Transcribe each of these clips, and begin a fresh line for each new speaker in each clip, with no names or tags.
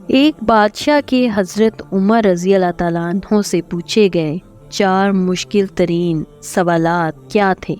ایک بادشاہ کے حضرت عمر رضی اللہ تعالیٰ عنہ سے پوچھے گئے 4 مشکل ترین سوالات کیا تھے؟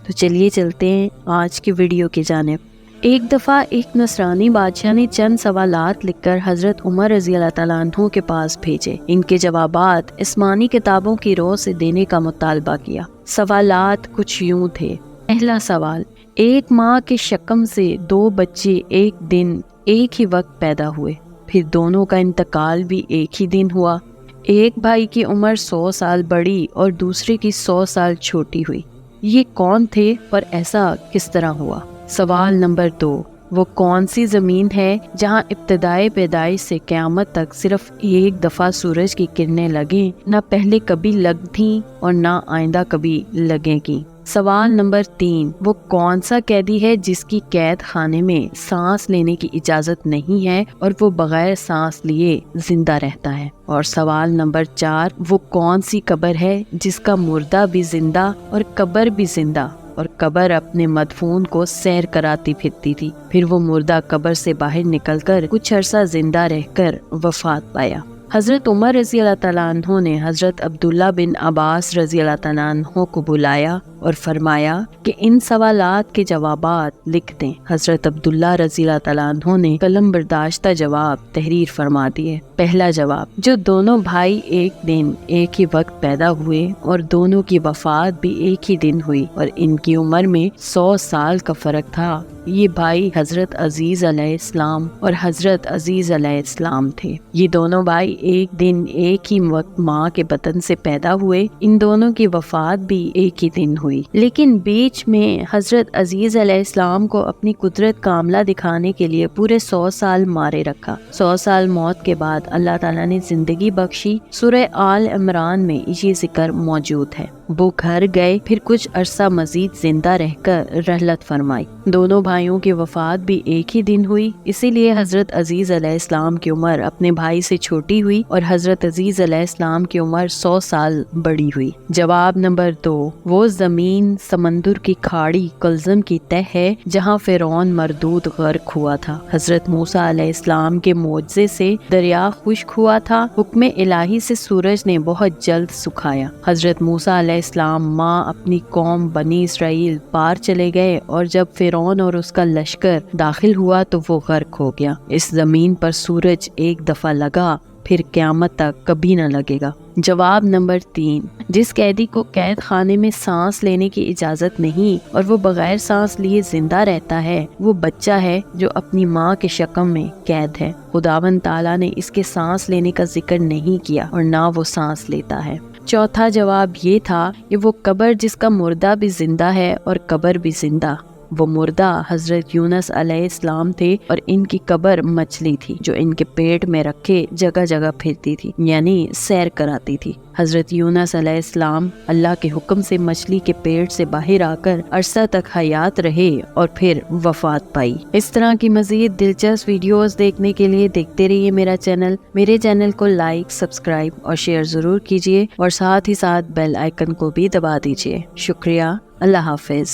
تو چلیے چلتے ہیں آج کی ویڈیو کی جانب۔ ایک دفعہ ایک نصرانی بادشاہ نے چند سوالات لکھ کر حضرت عمر رضی اللہ تعالیٰ عنہ کے پاس بھیجے۔ ان کے جوابات آسمانی کتابوں کی رو سے دینے کا مطالبہ کیا۔ سوالات کچھ یوں تھے۔ پہلا سوال، ایک ماں کے شکم سے 2 بچے ایک دن ایک ہی وقت پیدا ہوئے، پھر دونوں کا انتقال بھی ایک ہی دن ہوا۔ ایک بھائی کی عمر 100 سال بڑی اور دوسرے کی 100 سال چھوٹی ہوئی۔ یہ کون تھے اور ایسا کس طرح ہوا؟ سوال نمبر 2، وہ کون سی زمین ہے جہاں ابتدائے پیدائش سے قیامت تک صرف ایک دفعہ سورج کی کرنیں لگیں، نہ پہلے کبھی لگ تھیں اور نہ آئندہ کبھی لگیں گی؟ سوال نمبر 3، وہ کون سا قیدی ہے جس کی قید خانے میں سانس لینے کی اجازت نہیں ہے اور وہ بغیر سانس لیے زندہ رہتا ہے؟ اور سوال نمبر 4، وہ کون سی قبر ہے جس کا مردہ بھی زندہ اور قبر بھی زندہ، اور قبر اپنے مدفون کو سیر کراتی پھرتی تھی، پھر وہ مردہ قبر سے باہر نکل کر کچھ عرصہ زندہ رہ کر وفات پایا؟ حضرت عمر رضی اللہ تعالیٰ عنہ نے حضرت عبداللہ بن عباس رضی اللہ تعالیٰ عنہ کو بلایا اور فرمایا کہ ان سوالات کے جوابات لکھ دیں۔ حضرت عبداللہ رضی اللہ تعالیٰ عنہ نے قلم برداشتہ جواب تحریر فرما دیے۔ پہلا جواب، جو دونوں بھائی ایک دن ایک ہی وقت پیدا ہوئے اور دونوں کی وفات بھی ایک ہی دن ہوئی اور ان کی عمر میں 100 سال کا فرق تھا، یہ بھائی حضرت عزیز علیہ السلام اور حضرت عزیز علیہ السلام تھے۔ یہ دونوں بھائی ایک دن ایک ہی وقت ماں کے بطن سے پیدا ہوئے، ان دونوں کی وفات بھی ایک ہی دن ہوئی، لیکن بیچ میں حضرت عزیز علیہ السلام کو اپنی قدرت کاملہ دکھانے کے لیے پورے 100 سال مارے رکھا۔ 100 سال موت کے بعد اللہ تعالیٰ نے زندگی بخشی۔ سورہ آل عمران میں یہ ذکر موجود ہے۔ وہ گھر گئے، پھر کچھ عرصہ مزید زندہ رہ کر رحلت فرمائی۔ دونوں بھائیوں کی وفات بھی ایک ہی دن ہوئی، اسی لیے حضرت عزیز علیہ السلام کی عمر اپنے بھائی سے چھوٹی ہوئی اور حضرت عزیز علیہ السلام کی عمر 100 سال بڑی ہوئی۔ جواب نمبر 2، وہ زمین سمندر کی کھاڑی کلزم کی تہ ہے جہاں فرعون مردود غرق ہوا تھا۔ حضرت موسیٰ علیہ السلام کے معجزے سے دریا خشک ہوا تھا۔ حکم الہی سے سورج نے بہت جلد سکھایا۔ حضرت موسیٰ علیہ السلام ماں اپنی قوم بنی اسرائیل پار چلے گئے اور جب فرعون اور اس کا لشکر داخل ہوا تو وہ غرق ہو گیا۔ اس زمین پر سورج ایک دفعہ لگا، پھر قیامت تک کبھی نہ لگے گا۔ جواب نمبر 3، جس قیدی کو قید خانے میں سانس لینے کی اجازت نہیں اور وہ بغیر سانس لیے زندہ رہتا ہے، وہ بچہ ہے جو اپنی ماں کے شکم میں قید ہے۔ خداوند تعالیٰ نے اس کے سانس لینے کا ذکر نہیں کیا اور نہ وہ سانس لیتا ہے۔ چوتھا جواب یہ تھا کہ وہ قبر جس کا مردہ بھی زندہ ہے اور قبر بھی زندہ۔ وہ مردہ حضرت یونس علیہ السلام تھے اور ان کی قبر مچھلی تھی جو ان کے پیٹ میں رکھے جگہ جگہ پھرتی تھی، یعنی سیر کراتی تھی۔ حضرت یونس علیہ السلام اللہ کے حکم سے مچھلی کے پیٹ سے باہر آ کر عرصہ تک حیات رہے اور پھر وفات پائی۔ اس طرح کی مزید دلچسپ ویڈیوز دیکھنے کے لیے دیکھتے رہیے میرے چینل کو لائک، سبسکرائب اور شیئر ضرور کیجیے اور ساتھ ہی ساتھ بیل آئیکن کو بھی دبا دیجیے۔ شکریہ۔ اللہ حافظ۔